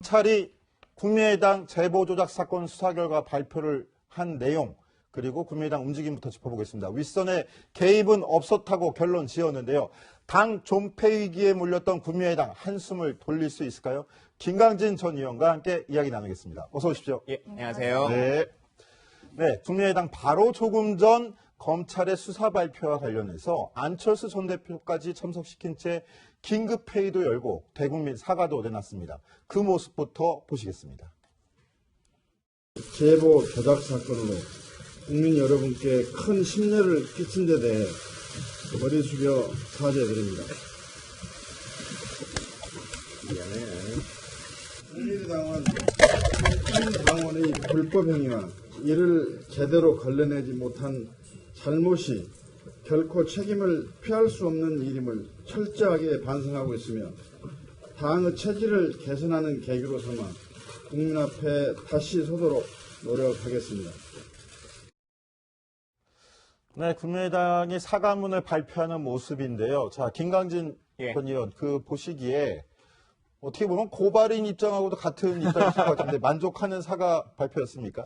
검찰이 국민의당 제보조작 사건 수사 결과 발표를 한 내용, 그리고 국민의당 움직임부터 짚어보겠습니다. 윗선의 개입은 없었다고 결론 지었는데요. 당 존폐 위기에 몰렸던 국민의당 한숨을 돌릴 수 있을까요? 김강진 전 의원과 함께 이야기 나누겠습니다. 어서 오십시오. 예, 안녕하세요. 네, 국민의당 바로 조금 전 검찰의 수사 발표와 관련해서 안철수 전 대표까지 참석시킨 채 긴급회의도 열고 대국민 사과도 내놨습니다. 그 모습부터 보시겠습니다. 제보 조작 사건으로 국민 여러분께 큰 심려를 끼친 데 대해 머리 숙여 사죄드립니다. 국민의당은 한 당원의 불법 행위와 이를 제대로 걸러내지 못한 잘못이 결코 책임을 피할 수 없는 일임을 철저하게 반성하고 있으며 당의 체질을 개선하는 계기로 삼아 국민 앞에 다시 서도록 노력하겠습니다. 네, 국민의당이 사과문을 발표하는 모습인데요. 자, 김강진 전 의원, 그 보시기에 어떻게 보면 고발인 입장하고도 같은 입장이실 것 같은데 만족하는 사과 발표였습니까?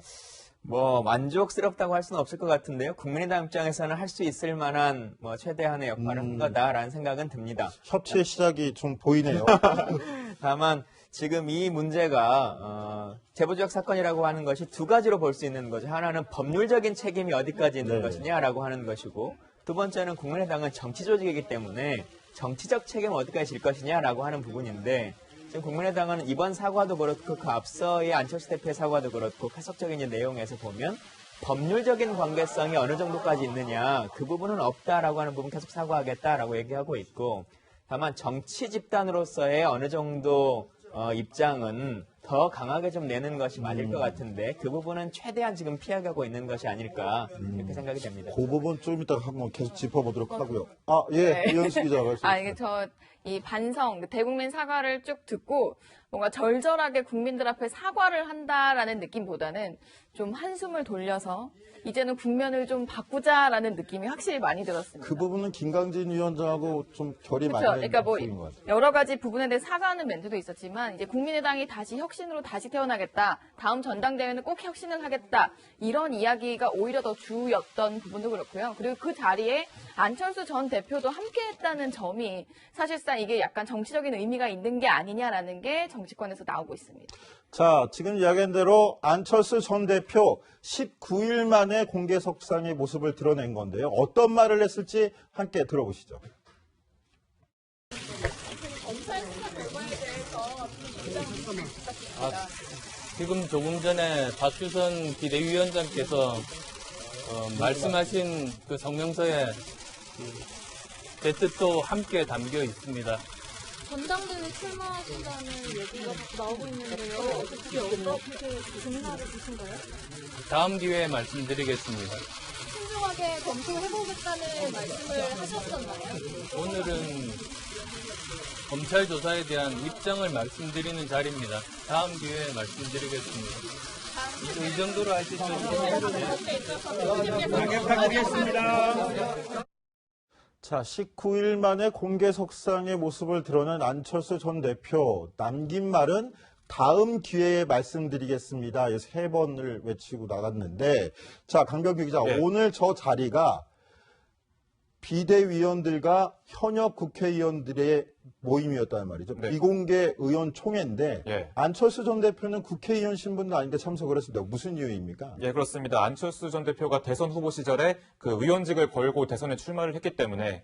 뭐 만족스럽다고 할 수는 없을 것 같은데요. 국민의당 입장에서는 할 수 있을 만한 최대한의 역할을 한 거다라는 생각은 듭니다. 협치의 시작이 좀 보이네요. 다만 지금 이 문제가 제보조작 사건이라고 하는 것이 두 가지로 볼 수 있는 거죠. 하나는 법률적인 책임이 어디까지 있는 것이냐라고 하는 것이고, 두 번째는 국민의당은 정치 조직이기 때문에 정치적 책임은 어디까지 질 것이냐라고 하는 부분인데, 지금 국민의당은 이번 사과도 그렇고 그 앞서의 안철수 대표의 사과도 그렇고 해석적인 내용에서 보면 법률적인 관계성이 어느 정도까지 있느냐, 그 부분은 없다라고 하는 부분 계속 사과하겠다라고 얘기하고 있고, 다만 정치 집단으로서의 어느 정도 입장은 더 강하게 좀 내는 것이 맞을 것 같은데, 그 부분은 최대한 지금 피해가고 있는 것이 아닐까 이렇게 생각이 됩니다. 그 부분 좀 이따가 한번 계속 짚어보도록 하고요. 이현수 기자 말씀. 이게 이 반성, 대국민 사과를 쭉 듣고 뭔가 절절하게 국민들 앞에 사과를 한다라는 느낌보다는 좀 한숨을 돌려서 이제는 국면을 좀 바꾸자라는 느낌이 확실히 많이 들었습니다. 그 부분은 김강진 위원장하고 좀 결이 많이 그렇죠. 그러니까 모습인 것 같아요. 여러 가지 부분에 대해 사과하는 멘트도 있었지만, 이제 국민의당이 다시 혁신으로 다시 태어나겠다, 다음 전당대회는 꼭 혁신을 하겠다, 이런 이야기가 오히려 더 주였던 부분도 그렇고요. 그리고 그 자리에 안철수 전 대표도 함께했다는 점이 사실상 이게 약간 정치적인 의미가 있는 게 아니냐라는 게 정치권에서 나오고 있습니다. 자, 지금 이야기한 대로 안철수 전 대표 19일 만에 공개석상의 모습을 드러낸 건데요. 어떤 말을 했을지 함께 들어보시죠. 지금 조금 전에 박주선 비대위원장께서 말씀하신 그 성명서에 제 뜻도 함께 담겨 있습니다. 전당대회 출마하신다는 얘기가 나오고 있는데요. 어떻게 생각을 주신가요? 다음 기회에 말씀드리겠습니다. 신중하게 검토해보겠다는 말씀을 하셨잖아요. 오늘은 검찰 조사에 대한 입장을 말씀드리는 자리입니다. 다음 기회에 말씀드리겠습니다. 이 정도로 하시죠. 자, 19일 만에 공개석상의 모습을 드러낸 안철수 전 대표. 남긴 말은 다음 기회에 말씀드리겠습니다. 3번을 외치고 나갔는데, 자, 강병규 기자, 오늘 저 자리가 비대위원들과 현역 국회의원들의 모임이었단 말이죠. 비공개 의원총회인데 안철수 전 대표는 국회의원 신분도 아닌데 참석을 했습니다. 무슨 이유입니까? 예, 그렇습니다. 안철수 전 대표가 대선 후보 시절에 그 의원직을 걸고 대선에 출마를 했기 때문에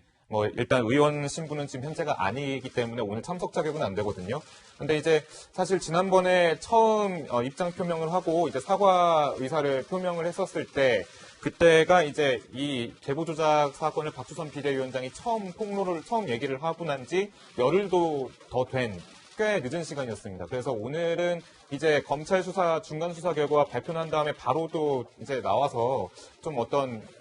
일단 의원 신분은 지금 현재가 아니기 때문에 오늘 참석 자격은 안 되거든요. 근데 이제 사실 지난번에 처음 입장 표명을 하고 이제 사과 의사를 표명을 했었을 때 그때가 이제 이 제보 조작 사건을 박주선 비대위원장이 처음 얘기를 하고 난 지 열흘도 더 된 꽤 늦은 시간이었습니다. 그래서 오늘은 이제 검찰 수사 중간 수사 결과 발표난 다음에 바로 또 이제 나와서 좀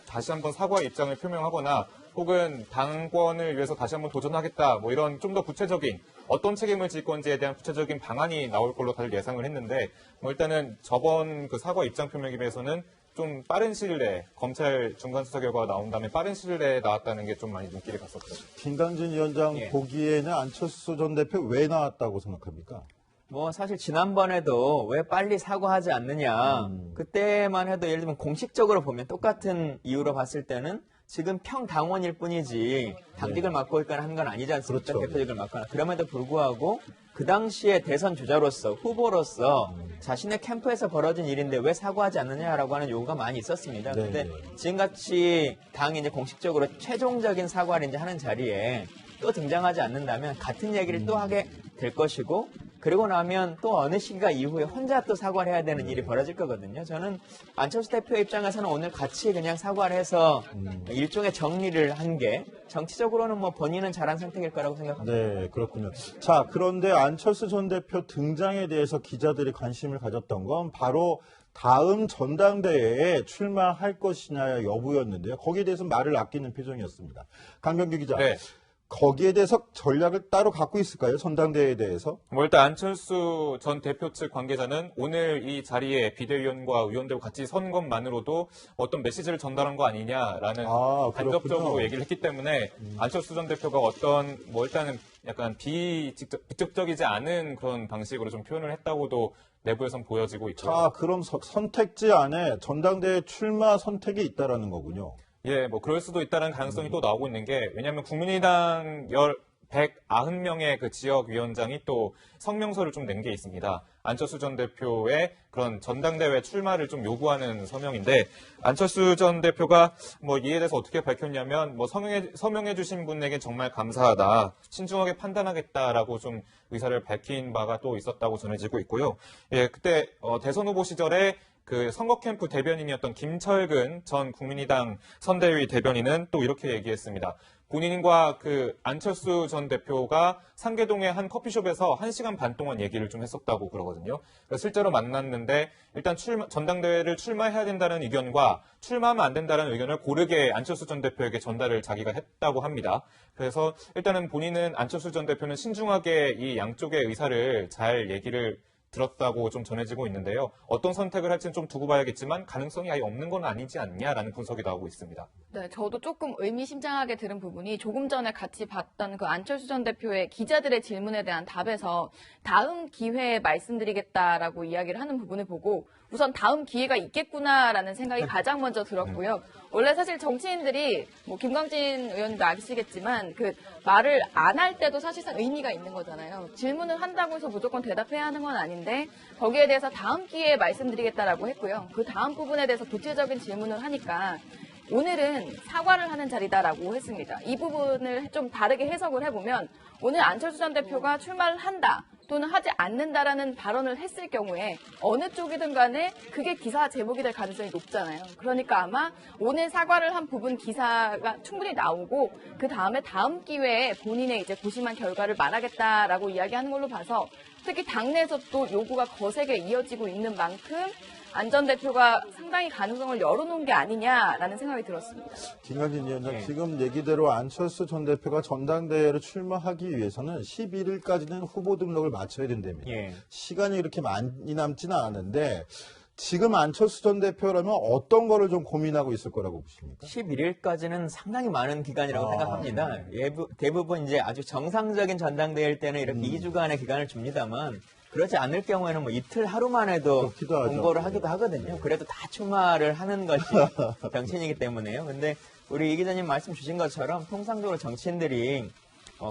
다시 한번 사과 입장을 표명하거나 혹은 당권을 위해서 다시 한번 도전하겠다 이런 좀 더 구체적인 어떤 책임을 질 건지에 대한 구체적인 방안이 나올 걸로 다들 예상을 했는데 일단은 저번 그 사과 입장 표명에 비해서는 좀 빠른 시일 내에 검찰 중간 수사 결과가 나온 다음에 빠른 시일 내에 나왔다는 게 좀 많이 눈길이 갔었죠. 김강진 위원장 보기에는 안철수 전 대표 왜 나왔다고 생각합니까? 뭐 사실 지난번에도 왜 빨리 사과하지 않느냐. 그때만 해도 예를 들면 공식적으로 보면 똑같은 이유로 봤을 때는 지금 평당원일 뿐이지 당직을 맡고 있거나 하는 건 아니지 않습니까? 그렇죠. 대표직을 맡거나. 그럼에도 불구하고 그 당시에 대선 주자로서 후보로서 자신의 캠프에서 벌어진 일인데 왜 사과하지 않느냐라고 하는 요구가 많이 있었습니다. 네, 근데 네. 지금같이 당이 이제 공식적으로 최종적인 사과를 이제 하는 자리에 또 등장하지 않는다면 같은 얘기를 또 하게 될 것이고 그리고 나면 또 어느 시기가 이후에 혼자 또 사과를 해야 되는 일이 벌어질 거거든요. 저는 안철수 대표 입장에서는 오늘 같이 그냥 사과를 해서 일종의 정리를 한 게 정치적으로는 뭐 본인은 잘한 선택일 거라고 생각합니다. 네, 그렇군요. 자, 그런데 안철수 전 대표 등장에 대해서 기자들이 관심을 가졌던 건 바로 다음 전당대회에 출마할 것이냐 여부였는데요. 거기에 대해서 말을 아끼는 표정이었습니다. 강병규 기자. 네. 거기에 대해서 전략을 따로 갖고 있을까요? 전당대회에 대해서? 뭐 일단 안철수 전 대표 측 관계자는 오늘 이 자리에 비대위원과 의원들과 같이 선 것만으로도 어떤 메시지를 전달한 거 아니냐라는 아, 간접적으로 그렇군요. 얘기를 했기 때문에 안철수 전 대표가 어떤 뭐 일단은 약간 비직접적이지 않은 그런 방식으로 좀 표현을 했다고도 내부에선 보여지고 있고요. 자, 그럼 선택지 안에 전당대회 출마 선택이 있다라는 거군요. 예, 뭐 그럴 수도 있다는 가능성이 또 나오고 있는 게 왜냐하면 국민의당 190명의 그 지역위원장이 또 성명서를 좀 낸 게 있습니다. 안철수 전 대표의 그런 전당대회 출마를 좀 요구하는 서명인데 안철수 전 대표가 뭐 이에 대해서 어떻게 밝혔냐면 뭐 서명해 주신 분에게 정말 감사하다. 신중하게 판단하겠다라고 좀 의사를 밝힌 바가 또 있었다고 전해지고 있고요. 예, 그때 대선 후보 시절에 그 선거 캠프 대변인이었던 김철근 전 국민의당 선대위 대변인은 또 이렇게 얘기했습니다. 본인과 그 안철수 전 대표가 상계동의 한 커피숍에서 1시간 반 동안 얘기를 좀 했었다고 그러거든요. 그래서 실제로 만났는데 일단 전당대회를 출마해야 된다는 의견과 출마하면 안 된다는 의견을 고르게 안철수 전 대표에게 전달을 자기가 했다고 합니다. 그래서 일단은 본인은 안철수 전 대표는 신중하게 이 양쪽의 의사를 잘 얘기를 들었다고 좀 전해지고 있는데요. 어떤 선택을 할지는 좀 두고 봐야겠지만 가능성이 아예 없는 건 아니지 않냐라는 분석이 나오고 있습니다. 네, 저도 조금 의미심장하게 들은 부분이 조금 전에 같이 봤던 그 안철수 전 대표의 기자들의 질문에 대한 답에서 다음 기회에 말씀드리겠다라고 이야기를 하는 부분을 보고 우선 다음 기회가 있겠구나라는 생각이 가장 먼저 들었고요. 원래 사실 정치인들이 뭐 김광진 의원님도 아시겠지만 그 말을 안 할 때도 사실상 의미가 있는 거잖아요. 질문을 한다고 해서 무조건 대답해야 하는 건 아닌데 거기에 대해서 다음 기회에 말씀드리겠다라고 했고요. 그 다음 부분에 대해서 구체적인 질문을 하니까 오늘은 사과를 하는 자리다라고 했습니다. 이 부분을 좀 다르게 해석을 해보면 오늘 안철수 전 대표가 출마를 한다 또는 하지 않는다라는 발언을 했을 경우에 어느 쪽이든 간에 그게 기사 제목이 될 가능성이 높잖아요. 그러니까 아마 오늘 사과를 한 부분 기사가 충분히 나오고 그 다음에 다음 기회에 본인의 이제 고심한 결과를 말하겠다라고 이야기하는 걸로 봐서 특히 당내에서 또 요구가 거세게 이어지고 있는 만큼 안 전 대표가 상당히 가능성을 열어놓은 게 아니냐라는 생각이 들었습니다. 김광진 위원장, 네. 지금 얘기대로 안철수 전 대표가 전당대회를 출마하기 위해서는 11일까지는 후보 등록을 마쳐야 된답니다. 예. 시간이 그렇게 많이 남지는 않은데 지금 안철수 전 대표라면 어떤 거를 좀 고민하고 있을 거라고 보십니까? 11일까지는 상당히 많은 기간이라고 아, 생각합니다. 대부분 이제 아주 정상적인 전당대회일 때는 이렇게 2주간의 기간을 줍니다만 그렇지 않을 경우에는 뭐 이틀 하루만 해도 그렇기도 하죠. 공고를 하기도 하거든요. 그래도 다 출마를 하는 것이 정치인이기 때문에요. 근데 우리 이 기자님 말씀 주신 것처럼 통상적으로 정치인들이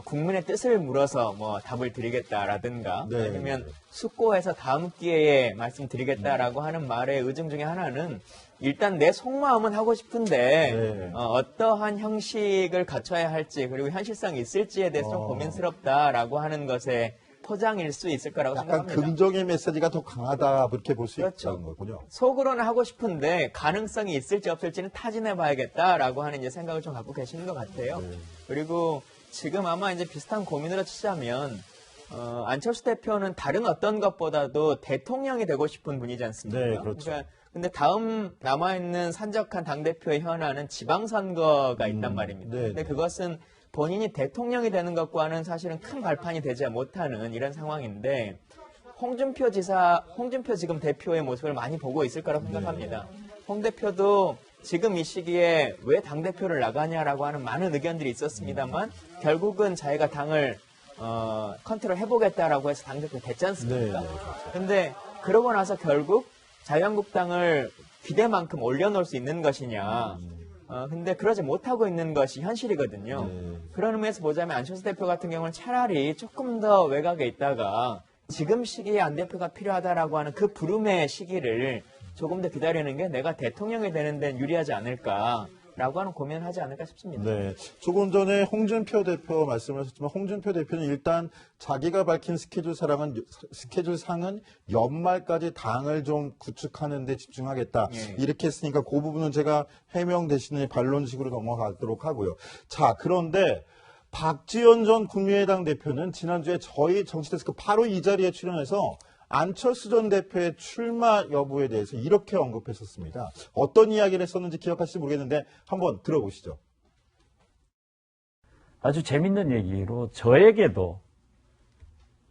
국민의 뜻을 물어서 뭐 답을 드리겠다라든가 네. 아니면 숙고해서 다음 기회에 말씀드리겠다라고 하는 말의 의중 중에 하나는 일단 내 속마음은 하고 싶은데 네. 어떠한 형식을 갖춰야 할지 그리고 현실성이 있을지에 대해서 좀 고민스럽다라고 하는 것에 포장일 수 있을 거라고 약간 생각합니다. 긍정의 메시지가 더 강하다 그렇게 볼 수 그렇죠. 있다는 거군요. 속으로는 하고 싶은데 가능성이 있을지 없을지는 타진해 봐야겠다라고 하는 이제 생각을 좀 갖고 계시는 것 같아요. 그리고 지금 아마 이제 비슷한 고민으로 치자면 안철수 대표는 다른 어떤 것보다도 대통령이 되고 싶은 분이지 않습니까? 네, 그렇죠. 그러니까 근데 다음 남아있는 산적한 당대표의 현안은 지방선거가 있단 말입니다. 네, 근데 네. 그것은 본인이 대통령이 되는 것과는 사실은 큰 발판이 되지 못하는 이런 상황인데 홍준표 지금 대표의 모습을 많이 보고 있을 거라고 생각합니다. 홍 대표도 지금 이 시기에 왜 당대표를 나가냐라고 하는 많은 의견들이 있었습니다만 결국은 자기가 당을 컨트롤 해보겠다라고 해서 당대표 됐지 않습니까? 네, 네. 근데 그러고 나서 결국 자유한국당을 기대만큼 올려놓을 수 있는 것이냐. 근데 그러지 못하고 있는 것이 현실이거든요. 네. 그런 의미에서 보자면 안철수 대표 같은 경우는 차라리 조금 더 외곽에 있다가 지금 시기에 안 대표가 필요하다라고 하는 그 부름의 시기를 조금 더 기다리는 게 내가 대통령이 되는 데는 유리하지 않을까라고 하는 고민을 하지 않을까 싶습니다. 네. 조금 전에 홍준표 대표 말씀하셨지만 홍준표 대표는 일단 자기가 밝힌 스케줄상은 연말까지 당을 좀 구축하는 데 집중하겠다. 예. 이렇게 했으니까 그 부분은 제가 해명 대신에 반론식으로 넘어가도록 하고요. 자, 그런데 박지원 전 국민의당 대표는 지난주에 저희 정치데스크 바로 이 자리에 출연해서 안철수 전 대표의 출마 여부에 대해서 이렇게 언급했었습니다. 어떤 이야기를 했었는지 기억하실지 모르겠는데 한번 들어보시죠. 아주 재밌는 얘기로 저에게도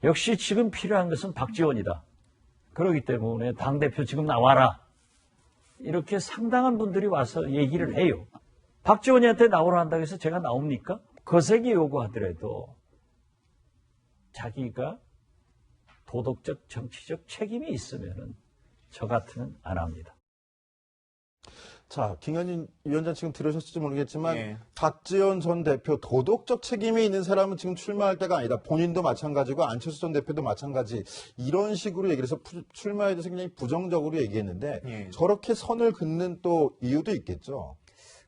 역시 지금 필요한 것은 박지원이다. 그렇기 때문에 당대표 지금 나와라. 이렇게 상당한 분들이 와서 얘기를 해요. 박지원이한테 나오라 한다고 해서 제가 나옵니까? 거세게 요구하더라도 자기가 도덕적, 정치적 책임이 있으면은 저 같으면 안 합니다. 자, 김관진 위원장 지금 들으셨을지 모르겠지만 예. 박지원 전 대표 도덕적 책임이 있는 사람은 지금 출마할 때가 아니다. 본인도 마찬가지고 안철수 전 대표도 마찬가지. 이런 식으로 얘기를 해서 출마에 대해서 굉장히 부정적으로 얘기했는데 예. 저렇게 선을 긋는 또 이유도 있겠죠.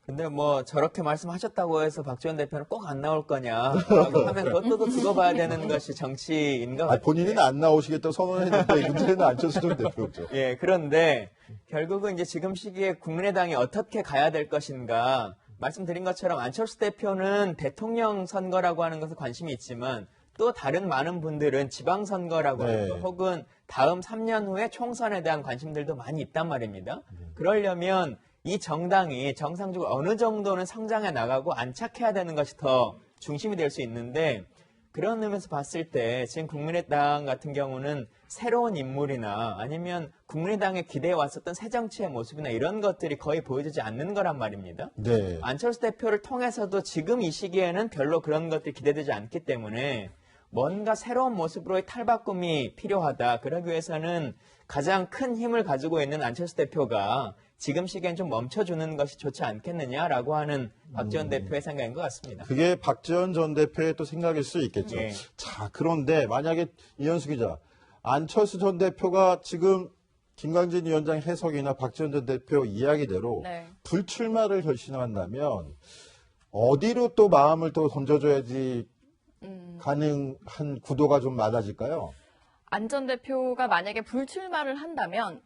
근데 뭐 저렇게 말씀하셨다고 해서 박지원 대표는 꼭 안 나올 거냐라고 하면 그것도 두고 봐야 되는 것이 정치인 것 같아요. 본인은 안 나오시겠다고 선언했는데 문제는 안철수 전 대표죠. 예, 그런데 결국은 이제 지금 시기에 국민의당이 어떻게 가야 될 것인가 말씀드린 것처럼 안철수 대표는 대통령 선거라고 하는 것에 관심이 있지만 또 다른 많은 분들은 지방선거라고 네. 하는 것 혹은 다음 3년 후에 총선에 대한 관심들도 많이 있단 말입니다. 그러려면 이 정당이 정상적으로 어느 정도는 성장해 나가고 안착해야 되는 것이 더 중심이 될 수 있는데 그런 의미에서 봤을 때 지금 국민의당 같은 경우는 새로운 인물이나 아니면 국민의당에 기대해 왔었던 새 정치의 모습이나 이런 것들이 거의 보여지지 않는 거란 말입니다. 네. 안철수 대표를 통해서도 지금 이 시기에는 별로 그런 것들이 기대되지 않기 때문에 뭔가 새로운 모습으로의 탈바꿈이 필요하다. 그러기 위해서는 가장 큰 힘을 가지고 있는 안철수 대표가 지금 시기엔 좀 멈춰주는 것이 좋지 않겠느냐라고 하는 박지원 대표의 생각인 것 같습니다. 그게 박지원 전 대표의 또 생각일 수 있겠죠. 예. 자, 그런데 만약에 이현수 기자, 안철수 전 대표가 지금 김광진 위원장 해석이나 박지원 전 대표 이야기대로 네. 불출마를 결심한다면 어디로 또 마음을 또 던져줘야지 가능한 구도가 좀 많아질까요? 안 전 대표가 만약에 불출마를 한다면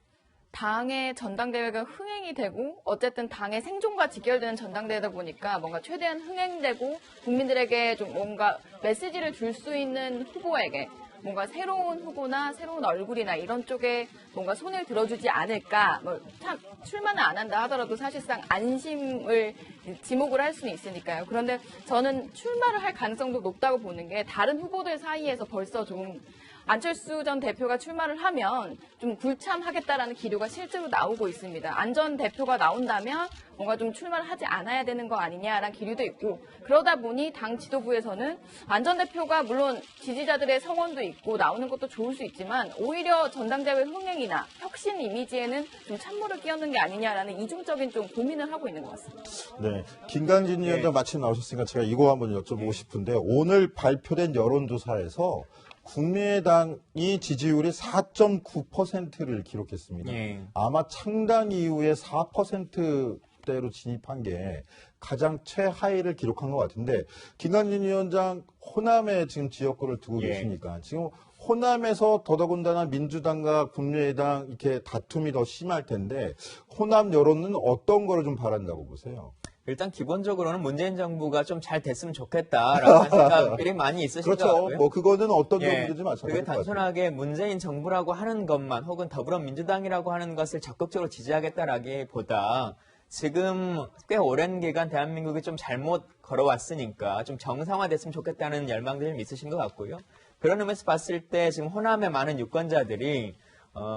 당의 전당대회가 흥행이 되고 어쨌든 당의 생존과 직결되는 전당대회다 보니까 뭔가 최대한 흥행되고 국민들에게 좀 뭔가 메시지를 줄 수 있는 후보에게 뭔가 새로운 후보나 새로운 얼굴이나 이런 쪽에 뭔가 손을 들어주지 않을까. 참 출마는 안 한다 하더라도 사실상 안심을 지목을 할 수는 있으니까요. 그런데 저는 출마를 할 가능성도 높다고 보는 게 다른 후보들 사이에서 벌써 좀 안철수 전 대표가 출마를 하면 좀 불참하겠다라는 기류가 실제로 나오고 있습니다. 안 전 대표가 나온다면 뭔가 좀 출마를 하지 않아야 되는 거 아니냐라는 기류도 있고 그러다 보니 당 지도부에서는 안 전 대표가 물론 지지자들의 성원도 있고 나오는 것도 좋을 수 있지만 오히려 전당대회 흥행이나 혁신 이미지에는 좀 찬물을 끼얹는 게 아니냐라는 이중적인 좀 고민을 하고 있는 것 같습니다. 네. 김광진 위원장 마침 나오셨으니까 제가 이거 한번 여쭤보고 싶은데 오늘 발표된 여론조사에서 국민의당이 지지율이 4.9%를 기록했습니다. 예. 아마 창당 이후에 4%대로 진입한 게 가장 최하위를 기록한 것 같은데 김광진 위원장 호남에 지금 지역구를 두고 예. 계시니까 지금 호남에서 더더군다나 민주당과 국민의당 이렇게 다툼이 더 심할 텐데 호남 여론은 어떤 거를 좀 바란다고 보세요? 일단 기본적으로는 문재인 정부가 좀 잘 됐으면 좋겠다라는 생각들이 많이 있으신 것 그렇죠. 같고요. 뭐 그거는 어떤 예, 정부든지 마찬가지일 그게 것 같아요. 단순하게 문재인 정부라고 하는 것만 혹은 더불어민주당이라고 하는 것을 적극적으로 지지하겠다라기보다 지금 꽤 오랜 기간 대한민국이 좀 잘못 걸어왔으니까 좀 정상화됐으면 좋겠다는 열망들이 좀 있으신 것 같고요. 그런 의미에서 봤을 때 지금 호남의 많은 유권자들이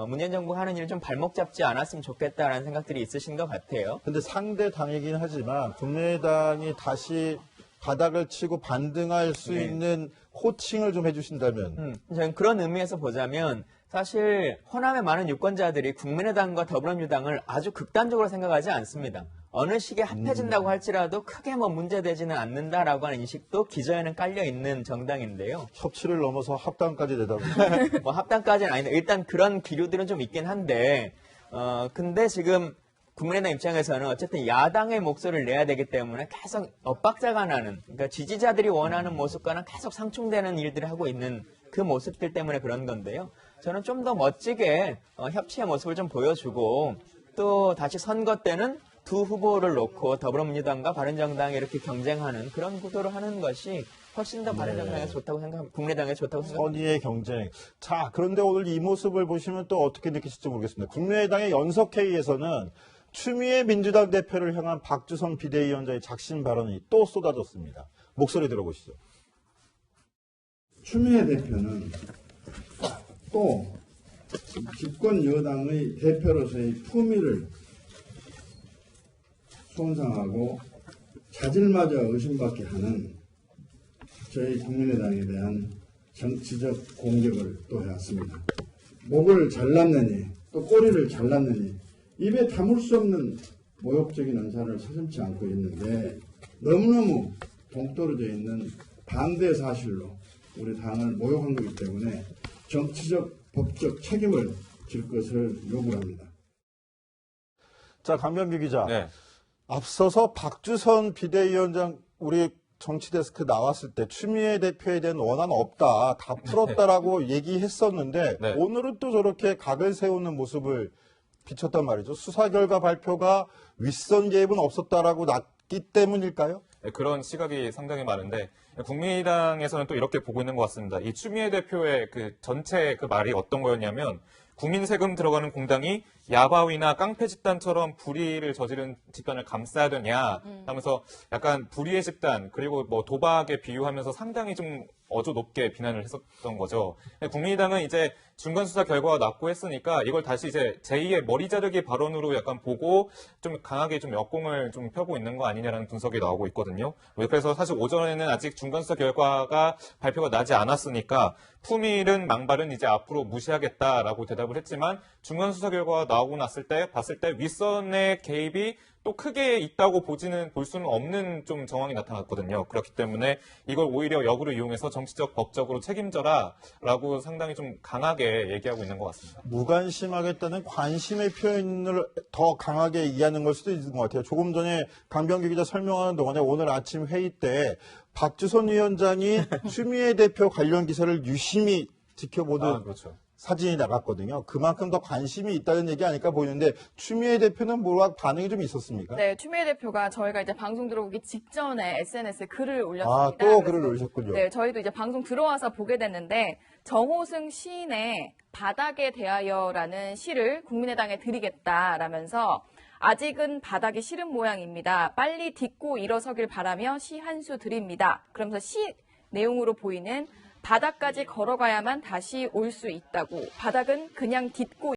문재인 정부가 하는 일을 좀 발목 잡지 않았으면 좋겠다라는 생각들이 있으신 것 같아요. 근데 상대 당이긴 하지만 국민의당이 다시 바닥을 치고 반등할 수 네. 있는 호칭을 좀 해주신다면. 저는 그런 의미에서 보자면 사실 호남의 많은 유권자들이 국민의당과 더불어민주당을 아주 극단적으로 생각하지 않습니다. 어느 시기에 합해진다고 할지라도 크게 뭐 문제되지는 않는다라고 하는 인식도 기저에는 깔려 있는 정당인데요. 협치를 넘어서 합당까지 되다 보니 뭐 합당까지는 아닌데 일단 그런 기류들은 좀 있긴 한데 근데 지금 국민의당 입장에서는 어쨌든 야당의 목소리를 내야 되기 때문에 계속 엇박자가 나는, 그러니까 지지자들이 원하는 모습과는 계속 상충되는 일들을 하고 있는 그 모습들 때문에 그런 건데요. 저는 좀 더 멋지게 협치의 모습을 좀 보여주고 또 다시 선거 때는 두 후보를 놓고 더불어민주당과 바른정당이 이렇게 경쟁하는 그런 구도를 하는 것이 훨씬 더 바른정당에 좋다고 생각합니다. 국민의당에 좋다고 생각합니다. 선의의 경쟁. 자, 그런데 오늘 이 모습을 보시면 또 어떻게 느끼실지 모르겠습니다. 국민의당의 연석회의에서는 추미애 민주당 대표를 향한 박주선 비대위원장의 작심 발언이 또 쏟아졌습니다. 목소리 들어보시죠. 추미애 대표는 또 집권 여당의 대표로서의 품위를 손상하고 자질마저 의심받게 하는 저희 국민의당에 대한 정치적 공격을 또 해왔습니다. 목을 잘랐느니 또 꼬리를 잘랐느니 입에 담을 수 없는 모욕적인 언사를 서슴지 않고 있는데 너무너무 동떨어져 있는 반대 사실로 우리 당을 모욕한 거기 때문에 정치적, 법적 책임을 질 것을 요구합니다. 자, 강병규 기자. 네. 앞서서 박주선 비대위원장 우리 정치데스크 나왔을 때 추미애 대표에 대한 원한 없다, 다 풀었다라고 얘기했었는데 네. 오늘은 또 저렇게 각을 세우는 모습을 비쳤단 말이죠. 수사 결과 발표가 윗선 개입은 없었다라고 났기 때문일까요? 네, 그런 시각이 상당히 많은데 국민의당에서는 또 이렇게 보고 있는 것 같습니다. 이 추미애 대표의 그 전체 그 말이 어떤 거였냐면 국민 세금 들어가는 공당이 야바위나 깡패 집단처럼 불의를 저지른 집단을 감싸야 되냐 하면서 약간 불의의 집단 그리고 뭐 도박에 비유하면서 상당히 좀 어조 높게 비난을 했었던 거죠. 국민의당은 이제 중간수사 결과가 났고 했으니까 이걸 다시 이제 제2의 머리 자르기 발언으로 약간 보고 좀 강하게 좀 역공을 좀 펴고 있는 거 아니냐라는 분석이 나오고 있거든요. 그래서 사실 오전에는 아직 중간수사 결과가 발표가 나지 않았으니까 품위는 망발은 이제 앞으로 무시하겠다라고 대답을 했지만 중간수사 결과가 나오고 봤을 때 윗선의 개입이 또 크게 있다고 볼 수는 없는 좀 정황이 나타났거든요. 그렇기 때문에 이걸 오히려 역으로 이용해서 정치적, 법적으로 책임져라라고 상당히 좀 강하게 얘기하고 있는 것 같습니다. 무관심하겠다는 관심의 표현을 더 강하게 이해하는 걸 수도 있는 것 같아요. 조금 전에 강병규 기자 설명하는 동안에 오늘 아침 회의 때 박주선 위원장이 추미애 대표 관련 기사를 유심히 지켜보던 그렇죠. 사진이 나갔거든요. 그만큼 더 관심이 있다는 얘기 아닐까 보이는데 추미애 대표는 뭐라 반응이 좀 있었습니까? 네, 추미애 대표가 저희가 이제 방송 들어오기 직전에 SNS에 글을 올렸습니다. 아, 또 글을 올리셨군요. 네, 저희도 이제 방송 들어와서 보게 됐는데 정호승 시인의 바닥에 대하여라는 시를 국민의당에 드리겠다라면서 아직은 바닥이 싫은 모양입니다. 빨리 딛고 일어서길 바라며 시 한 수 드립니다. 그러면서 시 내용으로 보이는 바닥까지 걸어가야만 다시 올 수 있다고. 바닥은 그냥 딛고